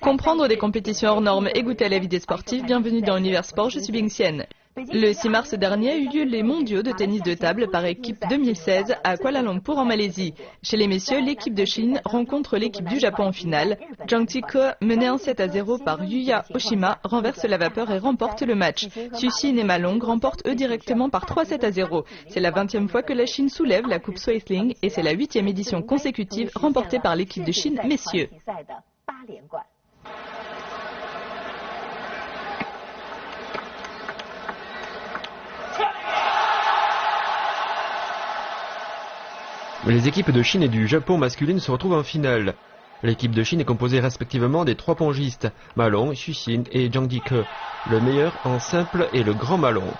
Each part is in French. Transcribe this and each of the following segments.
Comprendre des compétitions hors normes et goûter à la vie des sportifs, bienvenue dans Univers Sport, je suis Bing Xian. Le 6 mars dernier a eu lieu les mondiaux de tennis de table par équipe 2016 à Kuala Lumpur en Malaisie. Chez les messieurs, l'équipe de Chine rencontre l'équipe du Japon en finale. Zhang Jike, mené 1-7-0 par Yuya Oshima, renverse la vapeur et remporte le match. Xu Xin et Ma Long remportent eux directement par 3-7-0. C'est la 20e fois que la Chine soulève la coupe Swatling et c'est la 8e édition consécutive remportée par l'équipe de Chine messieurs. Les équipes de Chine et du Japon masculine se retrouvent en finale. L'équipe de Chine est composée respectivement des 3 pongistes, Ma Long, Xu Xin et Zhang Jike. Le meilleur en simple est le grand Ma Long.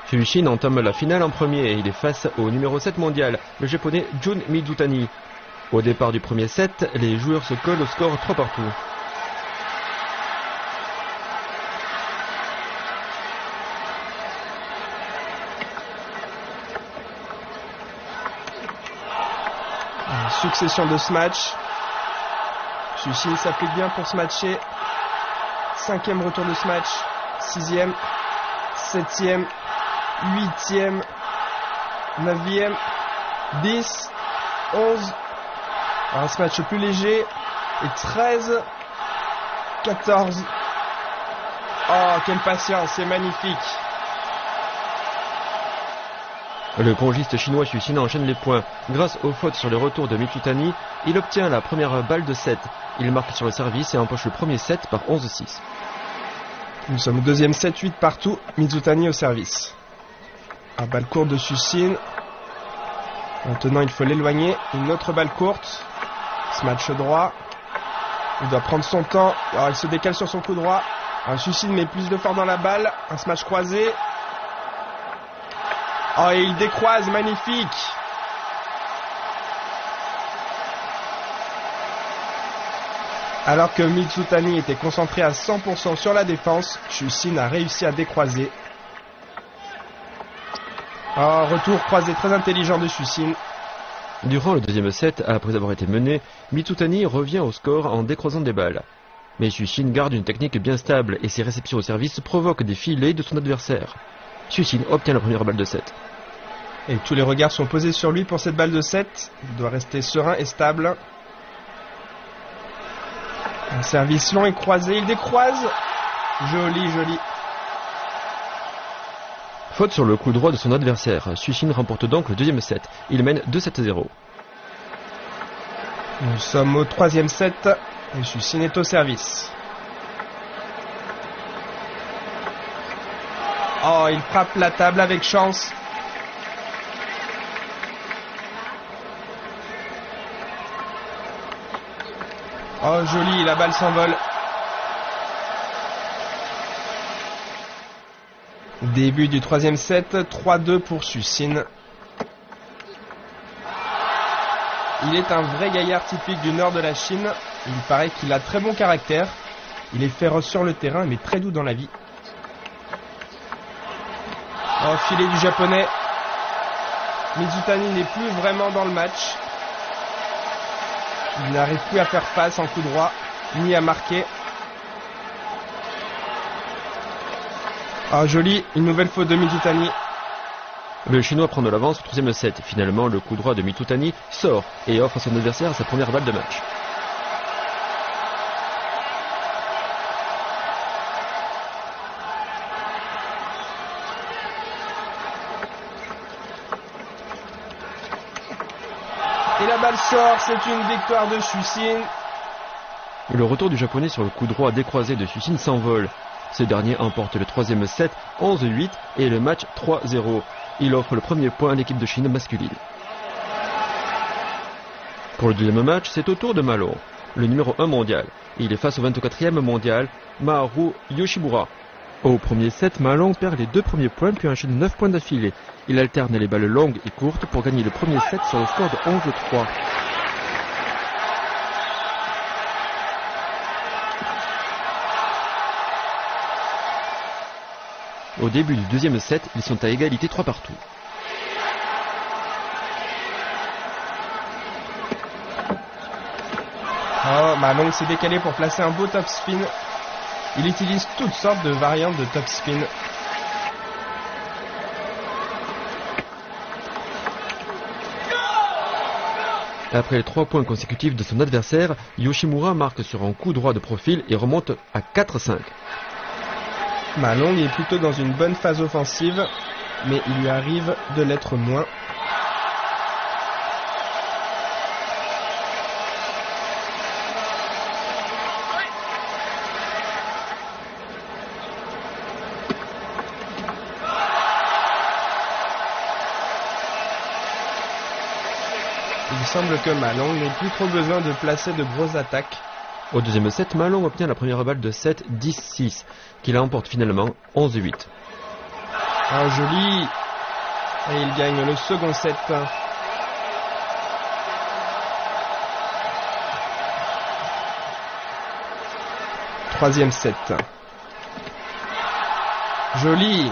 Xu Xin entame la finale en premier et il est face au numéro 7 mondial, le japonais Jun Mizutani. Au départ du premier set, les joueurs se collent au score 3-3. Succession de ce match. Xu Xin s'applique bien pour se matcher. 5e retour de ce match. 6e, 7e, 8e, 9e, 10, 11. Un match plus léger. Et 13, 14. Oh, quelle patience, c'est magnifique. Le pongiste chinois Xu Xin enchaîne les points. Grâce aux fautes sur le retour de Mizutani, il obtient la première balle de 7. Il marque sur le service et empoche le premier set par 11-6. Nous sommes au deuxième set, 8 partout. Mizutani au service. Un balle courte de Xu Xin. Maintenant, il faut l'éloigner. Une autre balle courte. Smash droit. Il doit prendre son temps. Alors, il se décale sur son coup droit. Xu Xin met plus de force dans la balle. Un smash croisé. Oh, et il décroise, magnifique. Alors que Mizutani était concentré à 100% sur la défense, Xu Xin a réussi à décroiser. Oh, retour croisé très intelligent de Xu Xin. Durant le deuxième set, après avoir été mené, Mizutani revient au score en décroisant des balles. Mais Xu Xin garde une technique bien stable et ses réceptions au service provoquent des filets de son adversaire. Xu Xin obtient la première balle de 7. Et tous les regards sont posés sur lui pour cette balle de 7. Il doit rester serein et stable. Un service long et croisé, il décroise. Joli, joli. Faute sur le coup droit de son adversaire. Xu Xin remporte donc le deuxième set. Il mène 2-7-0. Nous sommes au troisième set et Xu Xin est au service. Oh, il frappe la table avec chance. Oh, joli, la balle s'envole. Début du troisième set, 3-2 pour Xu Xin. Il est un vrai gaillard typique du nord de la Chine. Il paraît qu'il a très bon caractère. Il est féroce sur le terrain, mais très doux dans la vie. Oh, filet du japonais. Mizutani n'est plus vraiment dans le match. Il n'arrive plus à faire face en coup droit, ni à marquer. Ah, joli, une nouvelle faute de Mizutani. Le Chinois prend de l'avance au troisième set. Finalement, le coup droit de Mizutani sort et offre à son adversaire sa première balle de match. Et la balle sort, c'est une victoire de Xu Xin. Le retour du japonais sur le coup droit décroisé de Xu Xin s'envole. Ce dernier emporte le troisième set 11-8 et le match 3-0. Il offre le premier point à l'équipe de Chine masculine. Pour le deuxième match, c'est au tour de Ma Long, le numéro 1 mondial. Il est face au 24e mondial, Maharu Yoshimura. Au premier set, Ma Long perd les 2 premiers points puis enchaîne 9 points d'affilée. Il alterne les balles longues et courtes pour gagner le premier set sur le score de 11-3. Au début du deuxième set, ils sont à égalité 3 partout. Oh, Ma Long s'est décalé pour placer un beau top spin. Il utilise toutes sortes de variantes de top spin. Après les 3 points consécutifs de son adversaire, Yoshimura marque sur un coup droit de profil et remonte à 4-5. Ma Long est plutôt dans une bonne phase offensive, mais il lui arrive de l'être moins. Il semble que Ma Long n'ait plus trop besoin de placer de grosses attaques. Au deuxième set, Ma Long obtient la première balle de 7 10-6, qu'il emporte finalement 11-8. Ah, joli! Et il gagne le second set. Troisième set. Joli!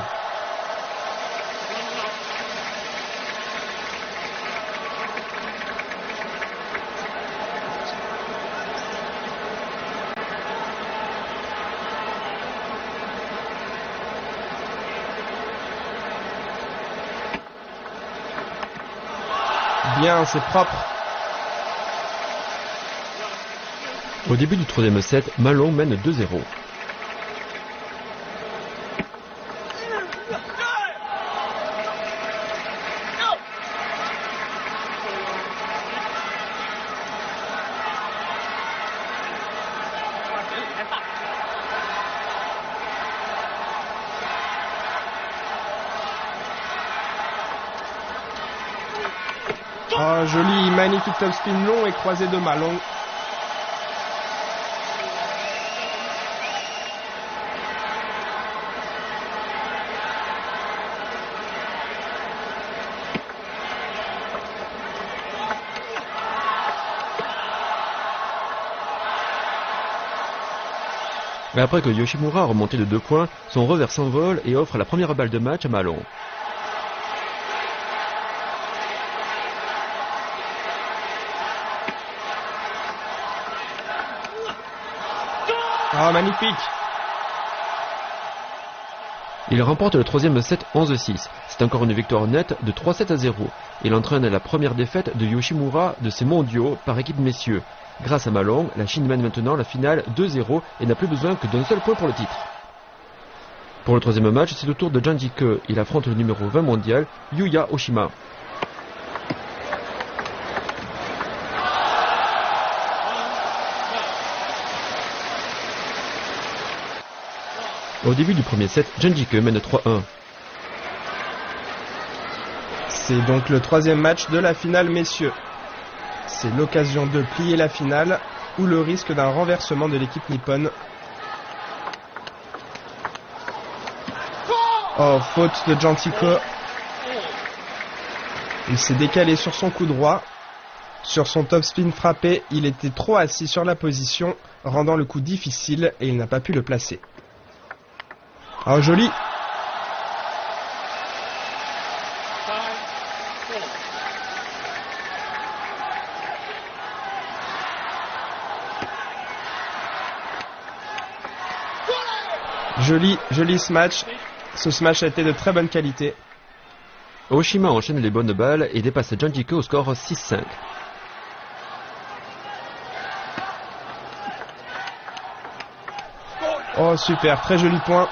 Bien, c'est propre. Au début du troisième set, Ma Long mène 2-0. Oh, joli, magnifique top spin long et croisé de Ma Long. Mais après que Yoshimura a remonté de 2 points, son revers s'envole et offre la première balle de match à Ma Long. Oh, magnifique! Il remporte le troisième set 11-6. C'est encore une victoire nette de 3-7-0. Il entraîne la première défaite de Yoshimura de ces mondiaux par équipe messieurs. Grâce à Ma Long, la Chine mène maintenant la finale 2-0 et n'a plus besoin que d'un seul point pour le titre. Pour le troisième match, c'est au tour de Zhang Jike. Il affronte le numéro 20 mondial, Yuya Oshima. Au début du premier set, Zhang Jike mène 3-1. C'est donc le troisième match de la finale messieurs. C'est l'occasion de plier la finale ou le risque d'un renversement de l'équipe nippone. Oh, faute de Zhang Jike. Il s'est décalé sur son coup droit. Sur son top spin frappé, il était trop assis sur la position, rendant le coup difficile et il n'a pas pu le placer. Oh, joli! Joli smash. Ce smash a été de très bonne qualité. Oshima enchaîne les bonnes balles et dépasse Zhang Jike au score 6-5. Oh, super, très joli point.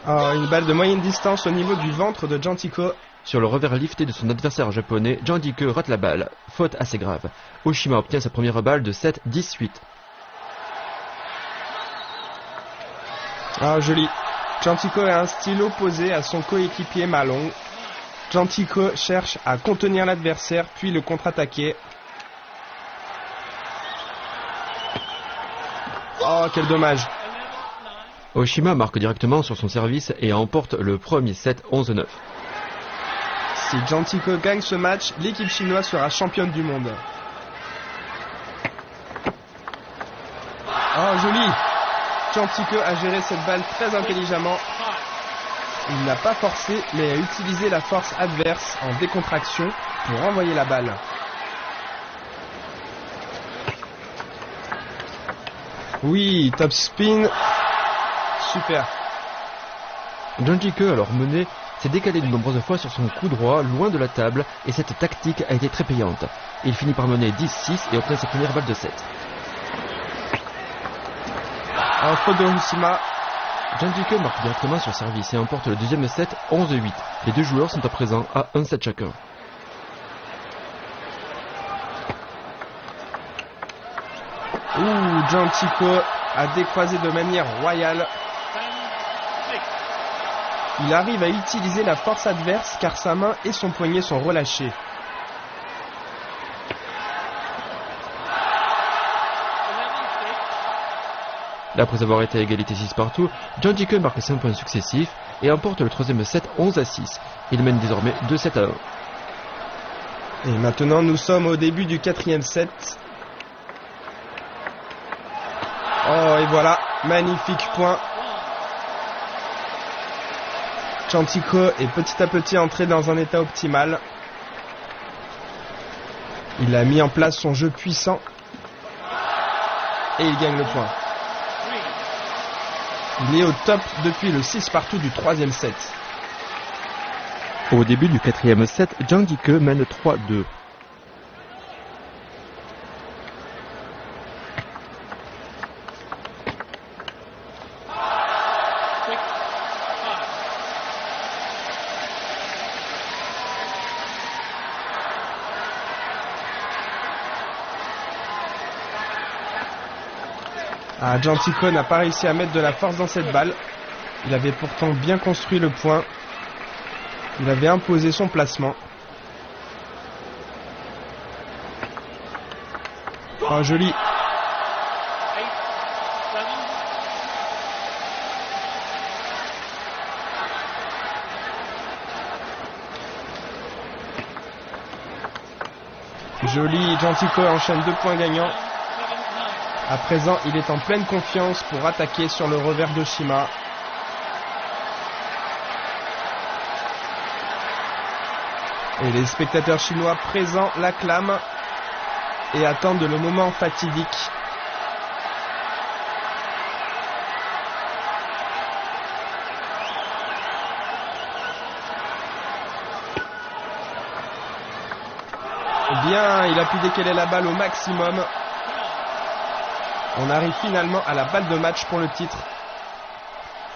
Oh, une balle de moyenne distance au niveau du ventre de Zhang Jike. Sur le revers lifté de son adversaire japonais, Zhang Jike rate la balle. Faute assez grave. Oshima obtient sa première balle de 7-18. Ah, joli. Zhang Jike a un style opposé à son coéquipier Ma Long. Zhang Jike cherche à contenir l'adversaire puis le contre-attaquer. Oh, quel dommage. Oshima marque directement sur son service et emporte le premier set 11-9. Si Zhang Jike gagne ce match, l'équipe chinoise sera championne du monde. Oh, joli. Chantike a géré cette balle très intelligemment. Il n'a pas forcé, mais a utilisé la force adverse en décontraction pour envoyer la balle. Oui, top spin. Super. Chantike, alors mené, s'est décalé de nombreuses fois sur son coup droit, loin de la table, et cette tactique a été très payante. Il finit par mener 10-6 et obtient sa première balle de 7. En faute de Hoshima. Chantike marque directement sur service et emporte le deuxième set 11-8. Les deux joueurs sont à présent à 1 set chacun. Chantike a décroisé de manière royale. Il arrive à utiliser la force adverse car sa main et son poignet sont relâchés. Après avoir été à égalité 6 partout, Chantike marque 5 points successifs et emporte le troisième set 11-6. Il mène désormais 2-7-1. Et maintenant nous sommes au début du quatrième set. Oh et voilà, magnifique point. Chantike est petit à petit entré dans un état optimal. Il a mis en place son jeu puissant. Et il gagne le point. Il est au top depuis le 6 partout du troisième set. Au début du quatrième set, Chantike mène 3-2. Chantike n'a pas réussi à mettre de la force dans cette balle. Il avait pourtant bien construit le point. Il avait imposé son placement. Oh, joli. Joli, Chantike enchaîne 2 points gagnants. À présent, il est en pleine confiance pour attaquer sur le revers d'Oshima. Et les spectateurs chinois présents l'acclament et attendent le moment fatidique. Bien, il a pu décaler la balle au maximum. On arrive finalement à la balle de match pour le titre.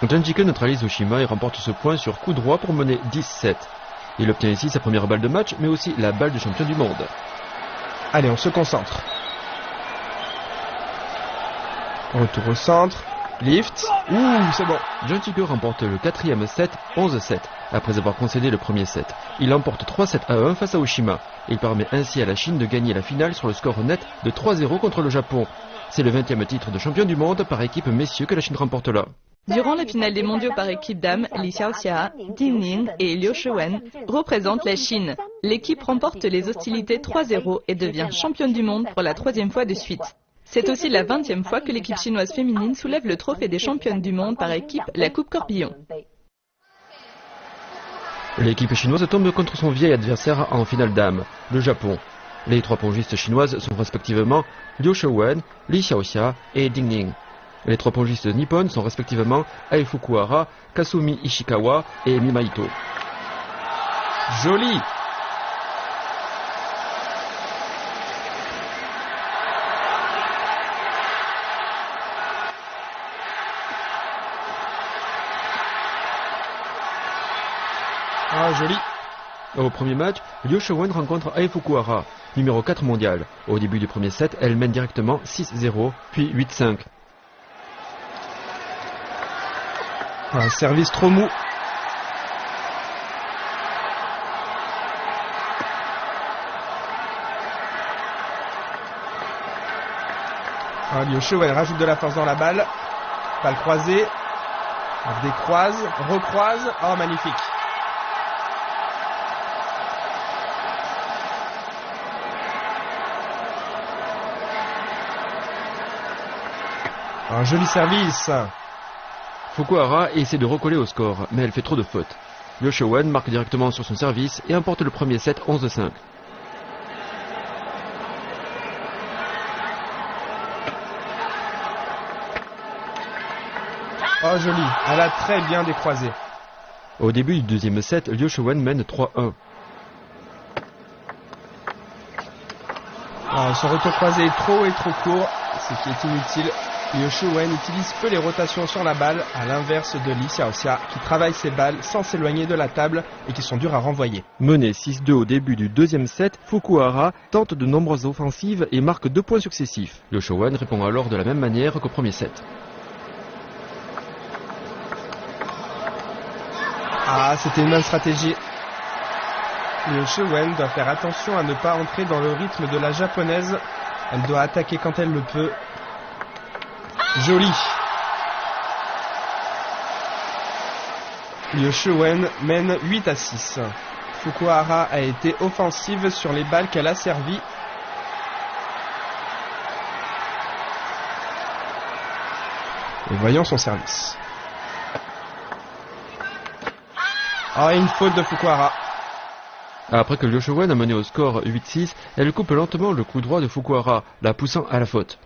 Chantike neutralise Oshima et remporte ce point sur coup droit pour mener 10-7. Il obtient ici sa première balle de match, mais aussi la balle de champion du monde. Allez, on se concentre. Retour au centre. Lift. C'est bon. Chantike remporte le quatrième set 11-7. Après avoir concédé le premier set, il emporte 3-7-1 face à Oshima. Il permet ainsi à la Chine de gagner la finale sur le score net de 3-0 contre le Japon. C'est le 20e titre de champion du monde par équipe messieurs que la Chine remporte là. Durant la finale des mondiaux par équipe dames, Li Xiaoxia, Ding Ning et Liu Shiwen représentent la Chine. L'équipe remporte les hostilités 3-0 et devient championne du monde pour la 3e fois de suite. C'est aussi la 20e fois que l'équipe chinoise féminine soulève le trophée des championnes du monde par équipe, la Coupe Corpillon. L'équipe chinoise tombe contre son vieil adversaire en finale dames, le Japon. Les 3 pongistes chinoises sont respectivement Liu Shiwen, Li Xiaoxia et Ding Ning. Les 3 pongistes nippones sont respectivement Ai Fukuhara, Kasumi Ishikawa et Mima Ito. Joli. Joli. Au premier match, Liu Shiwen rencontre Ai Fukuhara, numéro 4 mondial. Au début du premier set, elle mène directement 6-0, puis 8-5. Un service trop mou. Liu Shiwen rajoute de la force dans la balle. Balle croisée. Elle décroise, recroise. Oh, magnifique. Un joli service. Fukuhara essaie de recoller au score, mais elle fait trop de fautes. Liu Shiwen marque directement sur son service et emporte le premier set 11-5. Oh joli, elle a très bien décroisé. Au début du deuxième set, Liu Shiwen mène 3-1. Oh, son retour croisé est trop court, ce qui est inutile. Liu Shiwen utilise peu les rotations sur la balle, à l'inverse de Li Xiaoxia, qui travaille ses balles sans s'éloigner de la table et qui sont dures à renvoyer. Menée 6-2 au début du deuxième set, Fukuhara tente de nombreuses offensives et marque 2 points successifs. Liu Shiwen répond alors de la même manière qu'au premier set. Ah, c'était une bonne stratégie. Liu Shiwen doit faire attention à ne pas entrer dans le rythme de la japonaise. Elle doit attaquer quand elle le peut. Joli. Liu Shiwen mène 8-6. Fukuhara a été offensive sur les balles qu'elle a servies. Et voyons son service. Oh, une faute de Fukuhara. Après que Liu Shiwen a mené au score 8-6, elle coupe lentement le coup droit de Fukuhara, la poussant à la faute.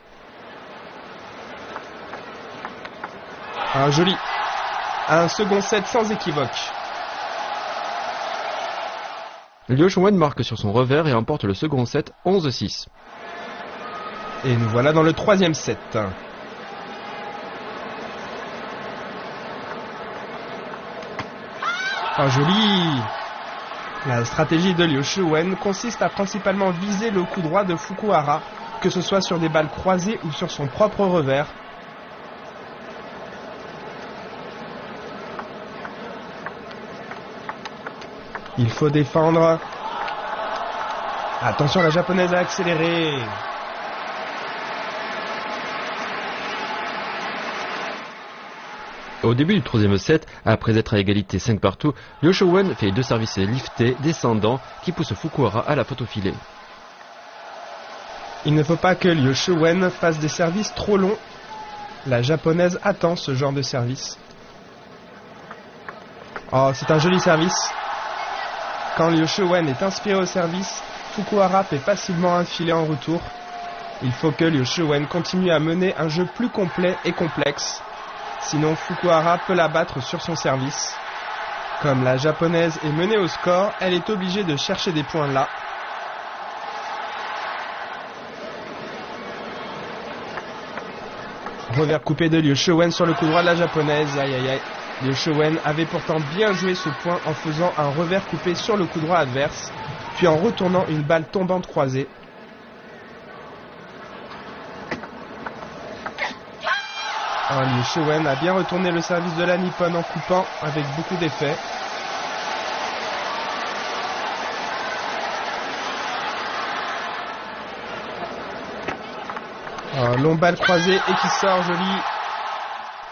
Joli. Un second set sans équivoque. Liu Shiwen marque sur son revers et emporte le second set 11-6. Et nous voilà dans le troisième set. Joli. La stratégie de Liu Shiwen consiste à principalement viser le coup droit de Fukuhara, que ce soit sur des balles croisées ou sur son propre revers. Il faut défendre. Attention, la japonaise a accéléré. Au début du troisième set, après être à égalité 5 partout, Liu Shiwen fait 2 services liftés descendants qui poussent Fukuhara à la faute au filet. Il ne faut pas que Liu Shiwen fasse des services trop longs. La japonaise attend ce genre de service. Oh, c'est un joli service. Quand Liu Shiwen est inspiré au service, Fukuhara fait facilement un filet en retour. Il faut que Liu Shiwen continue à mener un jeu plus complet et complexe. Sinon, Fukuhara peut la battre sur son service. Comme la japonaise est menée au score, elle est obligée de chercher des points là. Revers coupé de Liu Shiwen sur le coup droit de la japonaise. Aïe aïe aïe. Liu Shiwen avait pourtant bien joué ce point en faisant un revers coupé sur le coup droit adverse, puis en retournant une balle tombante croisée. Liu Shiwen a bien retourné le service de la Nippon en coupant avec beaucoup d'effet. Un long balle croisée et qui sort, joli.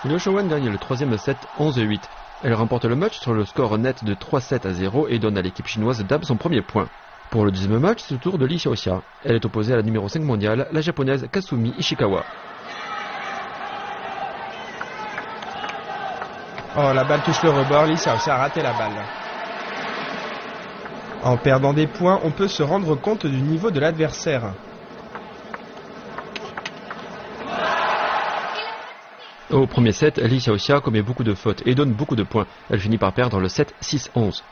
Liu Shiwen gagne le troisième set 11-8. Elle remporte le match sur le score net de 3-7-0 et donne à l'équipe chinoise d'Ab son premier point. Pour le deuxième match, c'est le tour de Li Xiaoxia. Elle est opposée à la numéro 5 mondiale, la japonaise Kasumi Ishikawa. Oh, la balle touche le rebord, Li Xiaoxia a raté la balle. En perdant des points, on peut se rendre compte du niveau de l'adversaire. Au premier set, Li Xiaoxia commet beaucoup de fautes et donne beaucoup de points. Elle finit par perdre le set 6-11.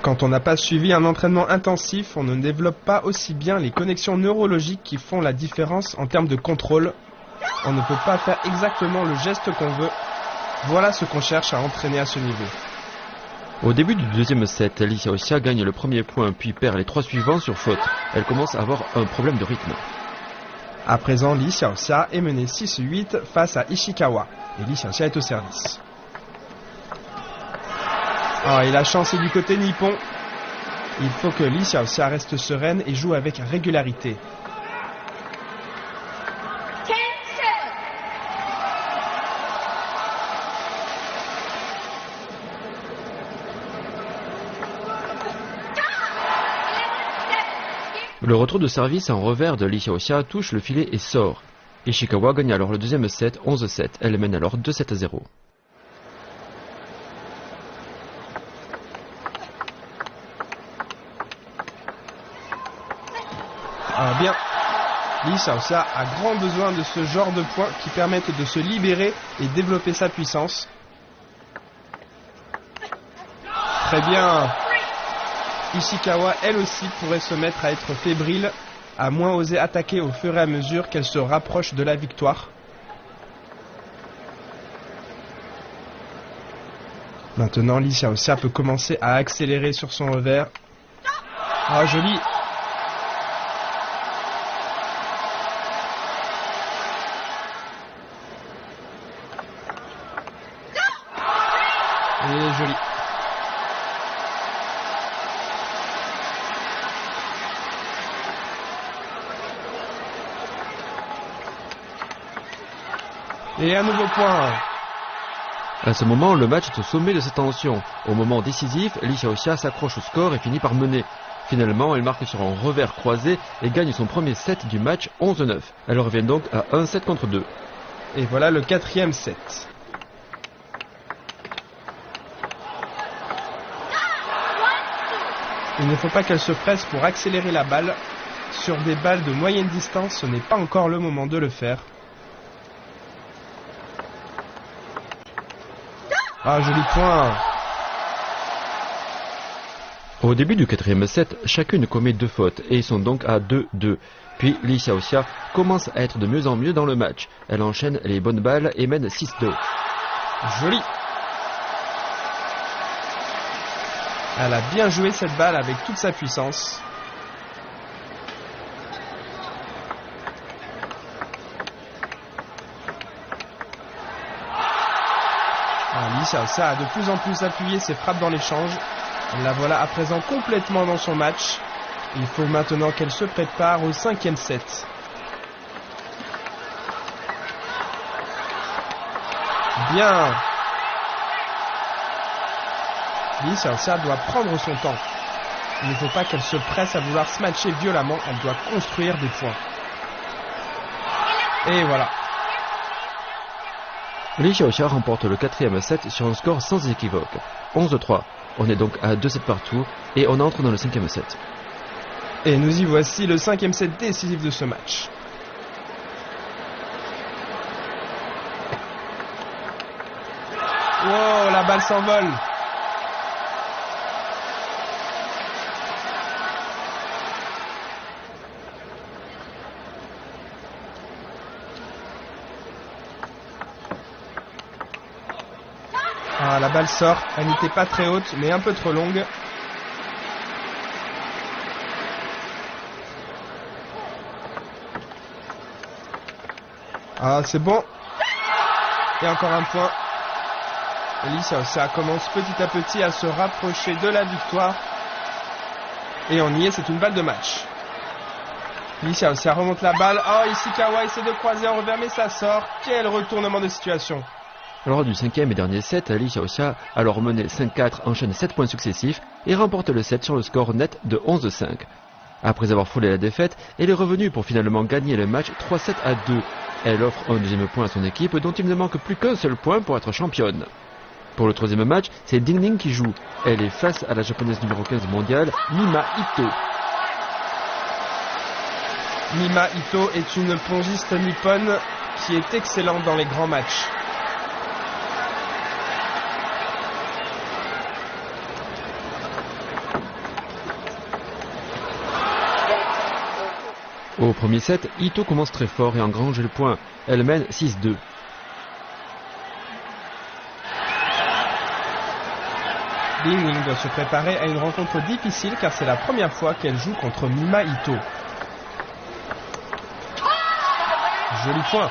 Quand on n'a pas suivi un entraînement intensif, on ne développe pas aussi bien les connexions neurologiques qui font la différence en termes de contrôle. On ne peut pas faire exactement le geste qu'on veut. Voilà ce qu'on cherche à entraîner à ce niveau. Au début du deuxième set, Li Xiaoxia gagne le premier point puis perd les 3 suivants sur faute. Elle commence à avoir un problème de rythme. À présent, Li Xiaoxia est menée 6-8 face à Ishikawa. Et Li Xiaoxia est au service. Et la chance est du côté nippon. Il faut que Li Xiaoxia reste sereine et joue avec régularité. Le retour de service en revers de Li Xiaoxia touche le filet et sort. Ishikawa gagne alors le deuxième set 11-7. Elle mène alors 2-7-0. Ah bien, Li Xiaoxia a grand besoin de ce genre de points qui permettent de se libérer et développer sa puissance. Très bien. Ishikawa, elle aussi, pourrait se mettre à être fébrile, à moins oser attaquer au fur et à mesure qu'elle se rapproche de la victoire. Maintenant, Li Xiaoxia peut commencer à accélérer sur son revers. Ah, joli. Et joli. Et un nouveau point. À ce moment, le match est au sommet de sa tension. Au moment décisif, Li Xiaoxia s'accroche au score et finit par mener. Finalement, elle marque sur un revers croisé et gagne son premier set du match 11-9. Elle revient donc à 1-7 contre 2. Et voilà le quatrième set. Il ne faut pas qu'elle se presse pour accélérer la balle. Sur des balles de moyenne distance, ce n'est pas encore le moment de le faire. Ah, joli point. Au début du quatrième set, chacune commet 2 fautes et ils sont donc à 2-2. Puis Li Xiaoxia commence à être de mieux en mieux dans le match. Elle enchaîne les bonnes balles et mène 6-2. Joli. Elle a bien joué cette balle avec toute sa puissance. Li Xiaoxia a de plus en plus appuyé ses frappes dans l'échange. La voilà à présent complètement dans son match. Il faut maintenant qu'elle se prépare au cinquième set. Bien. Li Xiaoxia doit prendre son temps. Il ne faut pas qu'elle se presse à vouloir se matcher violemment. Elle doit construire des points. Et voilà. Li Xiaoxia remporte le quatrième set sur un score sans équivoque. 11-3. On est donc à 2 sets partout et on entre dans le cinquième set. Et nous y voici, le cinquième set décisif de ce match. Wow, la balle s'envole. Ah, la balle sort, elle n'était pas très haute, mais un peu trop longue. Ah, c'est bon. Et encore un point. Li Xiaoxia commence petit à petit à se rapprocher de la victoire. Et on y est, c'est une balle de match. Li Xiaoxia remonte la balle. Oh, Ishikawa essaie de croiser en revers, mais ça sort. Quel retournement de situation. Lors du cinquième et dernier set, Li Xiaoxia, alors menée 5-4, enchaîne 7 points successifs et remporte le set sur le score net de 11-5. Après avoir frôlé la défaite, elle est revenue pour finalement gagner le match 3-7 à 2. Elle offre un deuxième point à son équipe dont il ne manque plus qu'un seul point pour être championne. Pour le troisième match, c'est Ding Ning qui joue. Elle est face à la japonaise numéro 15 mondiale, Mima Ito. Mima Ito est une pongiste nippone qui est excellente dans les grands matchs. Au premier set, Ito commence très fort et engrange le point. Elle mène 6-2. Ding Ning doit se préparer à une rencontre difficile car c'est la première fois qu'elle joue contre Mima Ito. Joli point.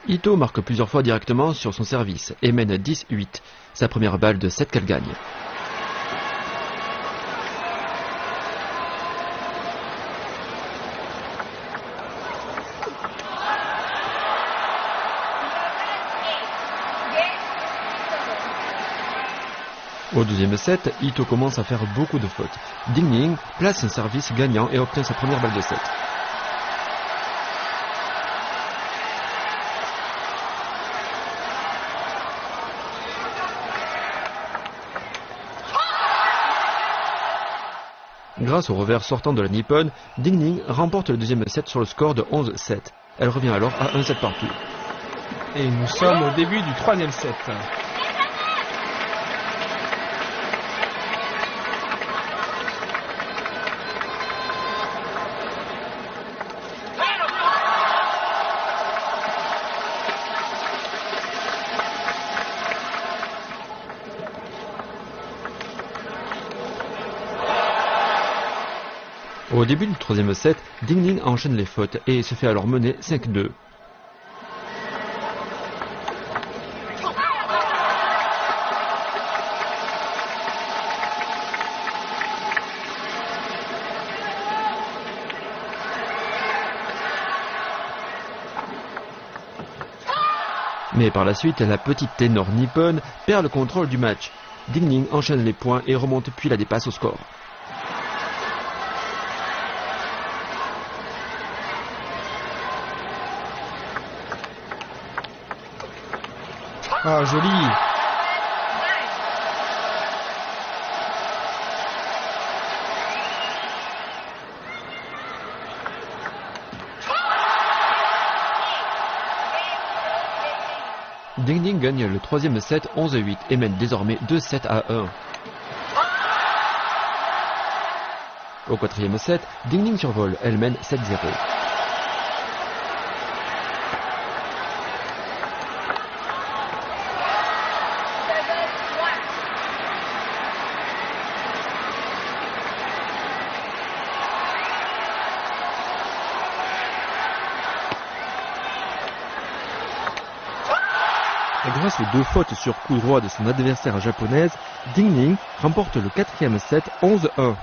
Ito marque plusieurs fois directement sur son service et mène 10-8. Sa première balle de 7 qu'elle gagne. Au deuxième set, Ito commence à faire beaucoup de fautes. Ding Ning place un service gagnant et obtient sa première balle de set. Grâce au revers sortant de la Nippon, Ding Ning remporte le deuxième set sur le score de 11-7. Elle revient alors à 1 set partout. Et nous sommes au début du troisième set. Au début du troisième set, Ding Ning enchaîne les fautes et se fait alors mener 5-2. Mais par la suite, la petite ténor nippone perd le contrôle du match. Ding Ning enchaîne les points et remonte puis la dépasse au score. Ah, joli. Ding Ning gagne le troisième set 11-8 et mène désormais 2-7-1. Au quatrième set, Ding Ning survole, elle mène 7-0. Et grâce aux deux fautes sur coup droit de son adversaire japonaise, Ding Ning remporte le quatrième set 11-1.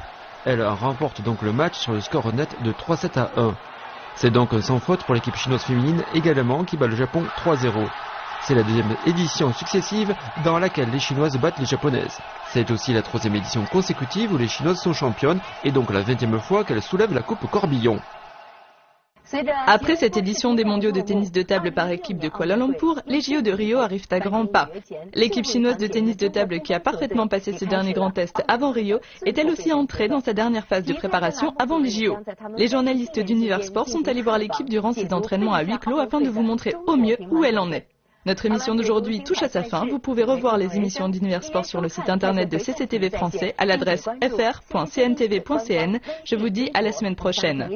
Elle remporte donc le match sur le score net de 3-7-1. C'est donc un sans faute pour l'équipe chinoise féminine également qui bat le Japon 3-0. C'est la deuxième édition successive dans laquelle les Chinoises battent les Japonaises. C'est aussi la troisième édition consécutive où les Chinoises sont championnes et donc la 20e fois qu'elles soulèvent la coupe Corbillon. Après cette édition des mondiaux de tennis de table par équipe de Kuala Lumpur, les JO de Rio arrivent à grands pas. L'équipe chinoise de tennis de table qui a parfaitement passé ce dernier grand test avant Rio est elle aussi entrée dans sa dernière phase de préparation avant les JO. Les journalistes d'Univers Sport sont allés voir l'équipe durant ses entraînements à huis clos afin de vous montrer au mieux où elle en est. Notre émission d'aujourd'hui touche à sa fin. Vous pouvez revoir les émissions d'Univers Sport sur le site internet de CCTV français à l'adresse fr.cntv.cn. Je vous dis à la semaine prochaine.